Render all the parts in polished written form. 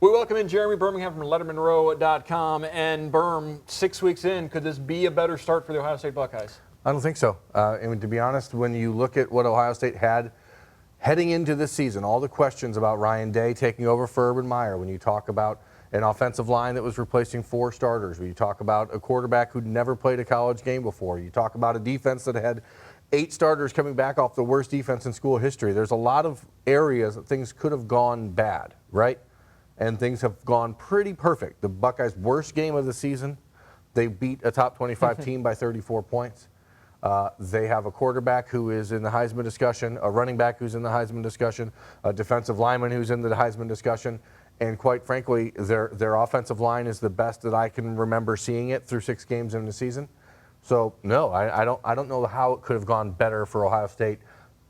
We welcome in Jeremy Birmingham from LettermanRow.com. And Berm, 6 weeks in, could this be a better start for the Ohio State Buckeyes? I don't think so. And to be honest, when you look at what Ohio State had heading into this season, all the questions about Ryan Day taking over for Urban Meyer, when you talk about an offensive line that was replacing 4 starters, when you talk about a quarterback who'd never played a college game before, you talk about a defense that had 8 starters coming back off the worst defense in school history. There's a lot of areas that things could have gone bad, right? And things have gone pretty perfect. The Buckeyes' worst game of the season, they beat a top 25 team by 34 points. They have a quarterback who is in the Heisman discussion, a running back who's in the Heisman discussion, a defensive lineman who's in the Heisman discussion, and quite frankly, their offensive line is the best that I can remember seeing it through 6 games in the season. So no, I don't know how it could have gone better for Ohio State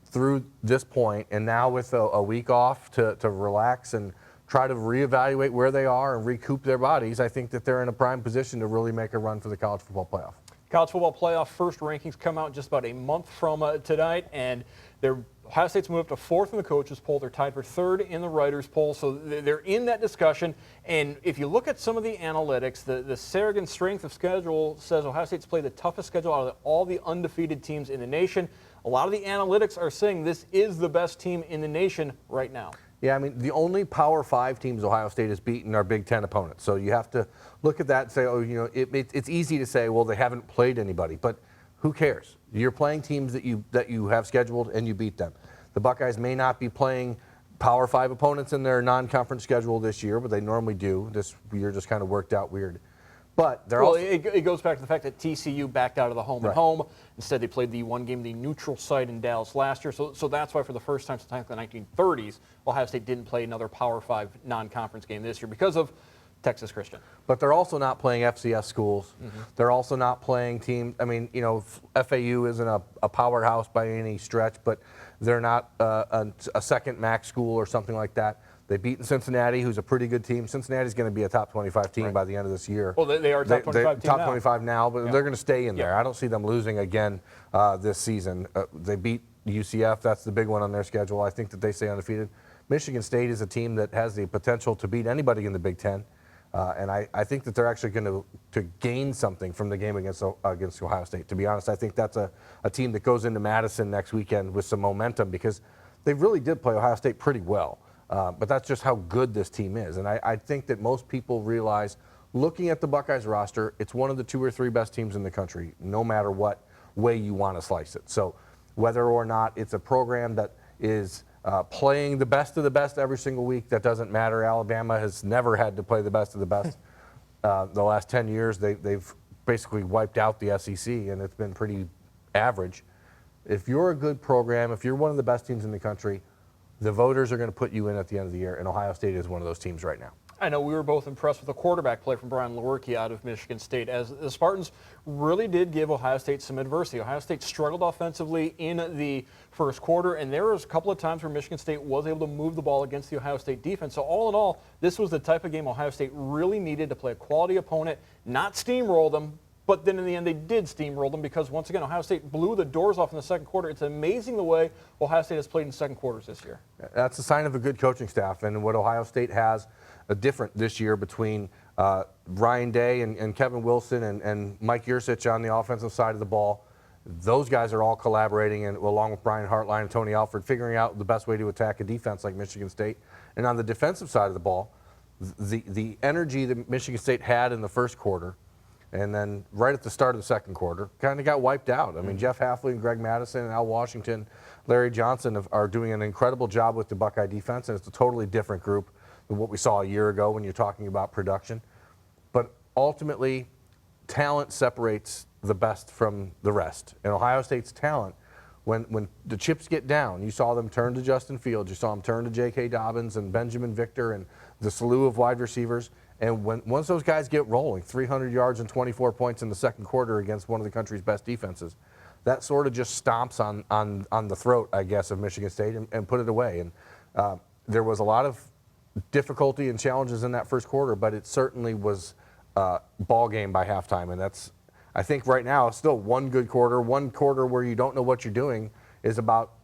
through this point, and now with a week off to relax and try to reevaluate where they are and recoup their bodies, I think that they're in a prime position to really make a run for the college football playoff. College football playoff first rankings come out just about a month from tonight, and Ohio State's moved up to 4th in the coaches poll. They're tied for 3rd in the writers poll, so they're in that discussion. And if you look at some of the analytics, the Saragin strength of schedule says Ohio State's played the toughest schedule out of all the undefeated teams in the nation. A lot of the analytics are saying this is the best team in the nation right now. Yeah, I mean, the only Power 5 teams Ohio State has beaten are Big Ten opponents. So you have to look at that and say, oh, you know, it's easy to say, well, they haven't played anybody. But who cares? You're playing teams that you have scheduled and you beat them. The Buckeyes may not be playing Power 5 opponents in their non-conference schedule this year, but they normally do. This year just kind of worked out weird. But they're also, it goes back to the fact that TCU backed out of the home and home. Instead, they played the one game, the neutral site in Dallas last year. So that's why for the first time since the 1930s, Ohio State didn't play another Power 5 non-conference game this year because of Texas Christian. But they're also not playing FCS schools. They're also not playing teams. I mean, you know, FAU isn't a powerhouse by any stretch, but they're not a second MAC school or something like that. They've beaten Cincinnati, who's a pretty good team. Cincinnati's going to be a top 25 team by the end of this year. Well, they are top 25 team top now. 25 now, but they're going to stay in there. I don't see them losing again this season. They beat UCF. That's the big one on their schedule. I think that they stay undefeated. Michigan State is a team that has the potential to beat anybody in the Big Ten. And I think that they're actually going to gain something from the game against Ohio State. To be honest, I think that's a team that goes into Madison next weekend with some momentum because they really did play Ohio State pretty well. But that's just how good this team is. And I think that most people realize, looking at the Buckeyes roster, it's one of the 2 or 3 best teams in the country, no matter what way you want to slice it. So whether or not it's a program that is playing the best of the best every single week, that doesn't matter. Alabama has never had to play the best of the best. The last 10 years, they've basically wiped out the SEC, and it's been pretty average. If you're a good program, if you're one of the best teams in the country, the voters are going to put you in at the end of the year, and Ohio State is one of those teams right now. I know we were both impressed with the quarterback play from Brian Lewerke out of Michigan State, as the Spartans really did give Ohio State some adversity. Ohio State struggled offensively in the first quarter, and there was a couple of times where Michigan State was able to move the ball against the Ohio State defense. So all in all, this was the type of game Ohio State really needed to play a quality opponent, not steamroll them. But then in the end, they did steamroll them because, once again, Ohio State blew the doors off in the second quarter. It's amazing the way Ohio State has played in second quarters this year. That's a sign of a good coaching staff. And what Ohio State has different this year between Ryan Day and Kevin Wilson and Mike Yurcich on the offensive side of the ball, those guys are all collaborating, and along with Brian Hartline and Tony Alford, figuring out the best way to attack a defense like Michigan State. And on the defensive side of the ball, the energy that Michigan State had in the first quarter, and then right at the start of the second quarter, kind of got wiped out. I mean, Jeff Hafley and Greg Madison and Al Washington, Larry Johnson are doing an incredible job with the Buckeye defense, and it's a totally different group than what we saw a year ago when you're talking about production. But ultimately, talent separates the best from the rest. And Ohio State's talent, when the chips get down, you saw them turn to Justin Fields, you saw them turn to J.K. Dobbins and Benjamin Victor and the slew of wide receivers. And once those guys get rolling, 300 yards and 24 points in the second quarter against one of the country's best defenses, that sort of just stomps on the throat, I guess, of Michigan State and put it away. And there was a lot of difficulty and challenges in that first quarter, but it certainly was ball game by halftime. And that's, I think right now, it's still one good quarter. One quarter where you don't know what you're doing is about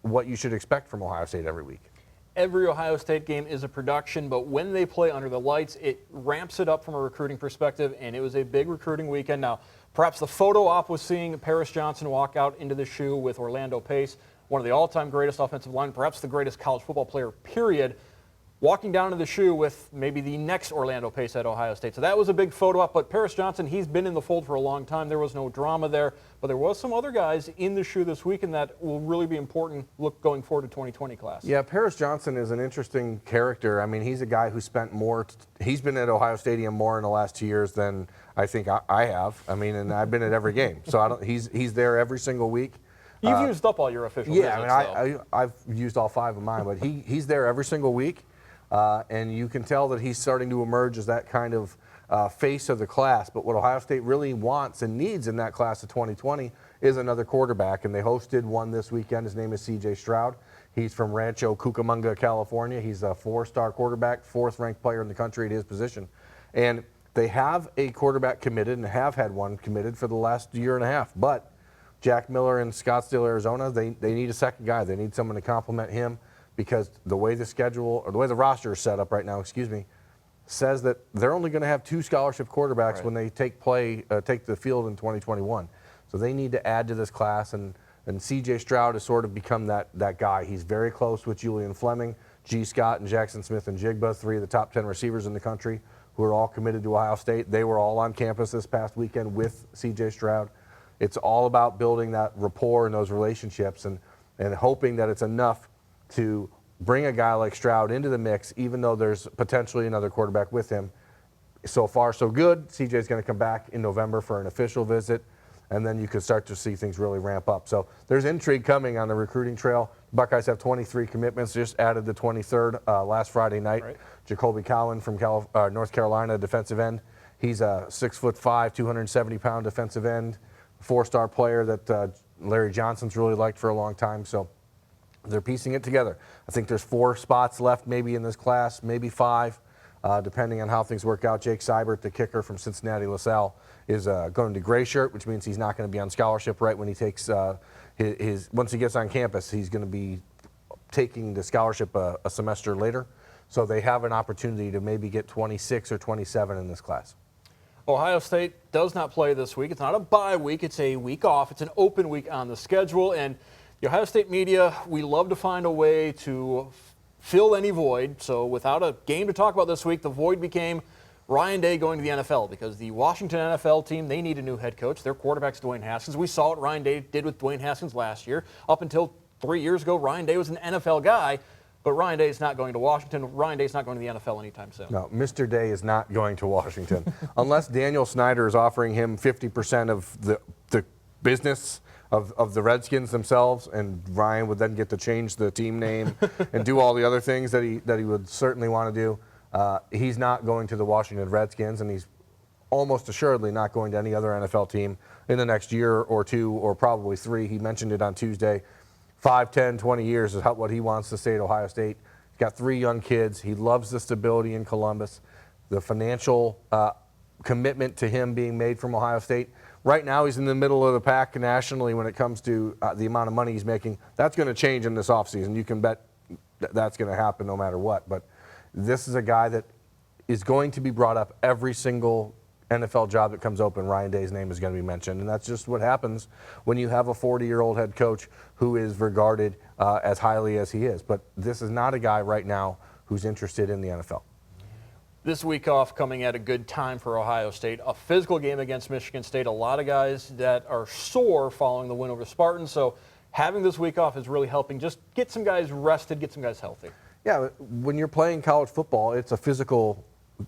what you should expect from Ohio State every week. every Ohio State game is a production, but when they play under the lights, it ramps it up from a recruiting perspective, and it was a big recruiting weekend. Now, perhaps the photo op was seeing Paris Johnson walk out into the shoe with Orlando Pace, one of the all-time greatest offensive linemen, perhaps the greatest college football player, period, walking down to the shoe with maybe the next Orlando Pace at Ohio State. So that was a big photo op, but Paris Johnson, he's been in the fold for a long time. There was no drama there, but there was some other guys in the shoe this weekend that will really be important going forward to 2020 class. Yeah, Paris Johnson is an interesting character. I mean, he's a guy who spent more, he's been at Ohio Stadium more in the last 2 years than I think I have. I mean, and I've been at every game. So he's there every single week. You've used up all your official visits, I mean, I've used all 5 of mine, but he's there every single week. And you can tell that he's starting to emerge as that kind of face of the class. But what Ohio State really wants and needs in that class of 2020 is another quarterback. And they hosted one this weekend. His name is C.J. Stroud. He's from Rancho Cucamonga, California. He's a 4-star quarterback, 4th-ranked player in the country at his position. And they have a quarterback committed and have had one committed for the last year and a half. But Jack Miller in Scottsdale, Arizona, they need a second guy. They need someone to complement him, because the way the schedule, or the way the roster is set up right now, says that they're only going to have 2 scholarship quarterbacks when they take the field in 2021. So they need to add to this class, and C.J. Stroud has sort of become that guy. He's very close with Julian Fleming, G. Scott, and Jackson Smith and Jigba, 3 of the top 10 receivers in the country who are all committed to Ohio State. They were all on campus this past weekend with C.J. Stroud. It's all about building that rapport and those relationships and hoping that it's enough to bring a guy like Stroud into the mix, even though there's potentially another quarterback with him. So far, so good. CJ's going to come back in November for an official visit, and then you could start to see things really ramp up. So there's intrigue coming on the recruiting trail. Buckeyes have 23 commitments, just added the 23rd last Friday night. Right. Jacoby Cowan from North Carolina, defensive end. He's a 6'5", 270-pound defensive end, 4-star player that Larry Johnson's really liked for a long time. So they're piecing it together. I think there's 4 spots left maybe in this class, maybe 5, depending on how things work out. Jake Seibert, the kicker from Cincinnati LaSalle, is going to gray shirt, which means he's not going to be on scholarship right when he takes once he gets on campus, he's going to be taking the scholarship a semester later. So they have an opportunity to maybe get 26 or 27 in this class. Ohio State does not play this week. It's not a bye week. It's a week off. It's an open week on the schedule. And the Ohio State media, we love to find a way to fill any void. So without a game to talk about this week, the void became Ryan Day going to the NFL, because the Washington NFL team, they need a new head coach. Their quarterback's Dwayne Haskins. We saw what Ryan Day did with Dwayne Haskins last year. Up until 3 years ago, Ryan Day was an NFL guy. But Ryan Day is not going to Washington. Ryan Day is not going to the NFL anytime soon. No, Mr. Day is not going to Washington. Unless Daniel Snyder is offering him 50% of the business of the Redskins themselves, and Ryan would then get to change the team name and do all the other things that he would certainly want to do. He's not going to the Washington Redskins, and he's almost assuredly not going to any other NFL team in the next year or 2 or probably 3. He mentioned it on Tuesday. 5, 10, 20 years is what he wants to stay at Ohio State. He's got 3 young kids. He loves the stability in Columbus. The financial commitment to him being made from Ohio State. Right now he's in the middle of the pack nationally when it comes to the amount of money he's making. That's going to change in this offseason. You can bet that's going to happen no matter what. But this is a guy that is going to be brought up every single NFL job that comes open. Ryan Day's name is going to be mentioned, and that's just what happens when you have a 40-year-old head coach who is regarded as highly as he is. But this is not a guy right now who's interested in the NFL. This week off coming at a good time for Ohio State. A physical game against Michigan State. A lot of guys that are sore following the win over the Spartans. So having this week off is really helping just get some guys rested, get some guys healthy. Yeah, when you're playing college football, it's a physical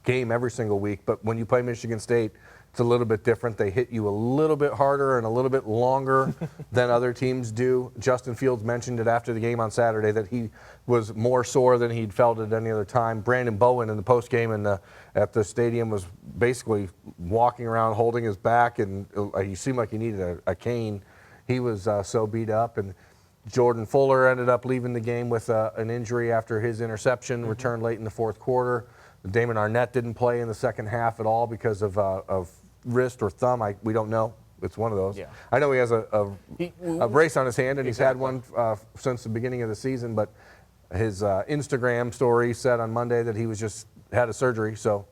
game every single week, but when you play Michigan State, it's a little bit different. They hit you a little bit harder and a little bit longer than other teams do. Justin Fields mentioned it after the game on Saturday that he was more sore than he'd felt at any other time. Brandon Bowen in the postgame at the stadium was basically walking around holding his back, and he seemed like he needed a cane. He was so beat up. And Jordan Fuller ended up leaving the game with an injury after his interception, returned late in the 4th quarter. Damon Arnett didn't play in the second half at all because of wrist or thumb. We don't know. It's one of those. Yeah. I know he has a brace on his hand, and he's had one since the beginning of the season. But his Instagram story said on Monday that he was just had a surgery. So,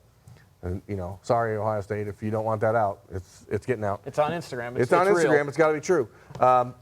sorry, Ohio State, if you don't want that out, it's getting out. It's on Instagram. It's on Instagram. Real. It's got to be true.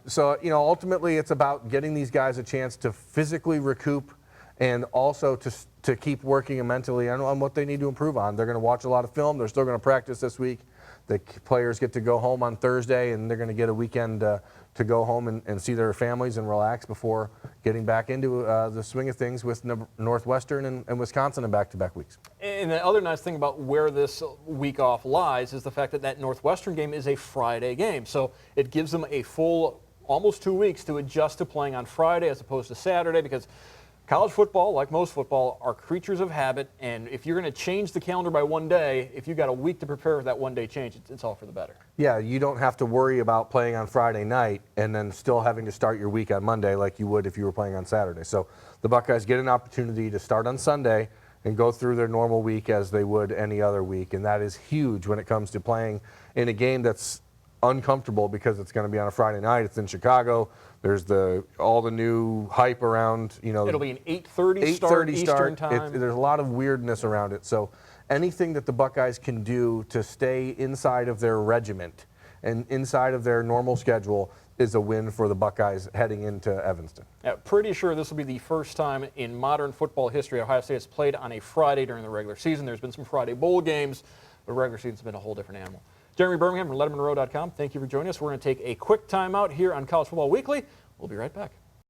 So, ultimately, it's about getting these guys a chance to physically recoup and also to keep working mentally on what they need to improve on. They're going to watch a lot of film. They're still going to practice this week. The players get to go home on Thursday, and they're going to get a weekend to go home and see their families and relax before getting back into the swing of things with Northwestern and Wisconsin in back-to-back weeks. And the other nice thing about where this week off lies is the fact that Northwestern game is a Friday game. So it gives them a full almost 2 weeks to adjust to playing on Friday as opposed to Saturday, because college football, like most football, are creatures of habit, and if you're going to change the calendar by 1 day, if you've got a week to prepare for that 1 day change, it's all for the better. Yeah, you don't have to worry about playing on Friday night and then still having to start your week on Monday like you would if you were playing on Saturday. So the Buckeyes get an opportunity to start on Sunday and go through their normal week as they would any other week, and that is huge when it comes to playing in a game that's uncomfortable because it's going to be on a Friday night. It's in Chicago. There's all the new hype around, It'll be an 8:30 start Eastern time. There's a lot of weirdness around it. So anything that the Buckeyes can do to stay inside of their regiment and inside of their normal schedule is a win for the Buckeyes heading into Evanston. Yeah, pretty sure this will be the first time in modern football history Ohio State has played on a Friday during the regular season. There's been some Friday bowl games. The regular season's been a whole different animal. Jeremy Birmingham from LettermanRow.com. Thank you for joining us. We're going to take a quick time out here on College Football Weekly. We'll be right back.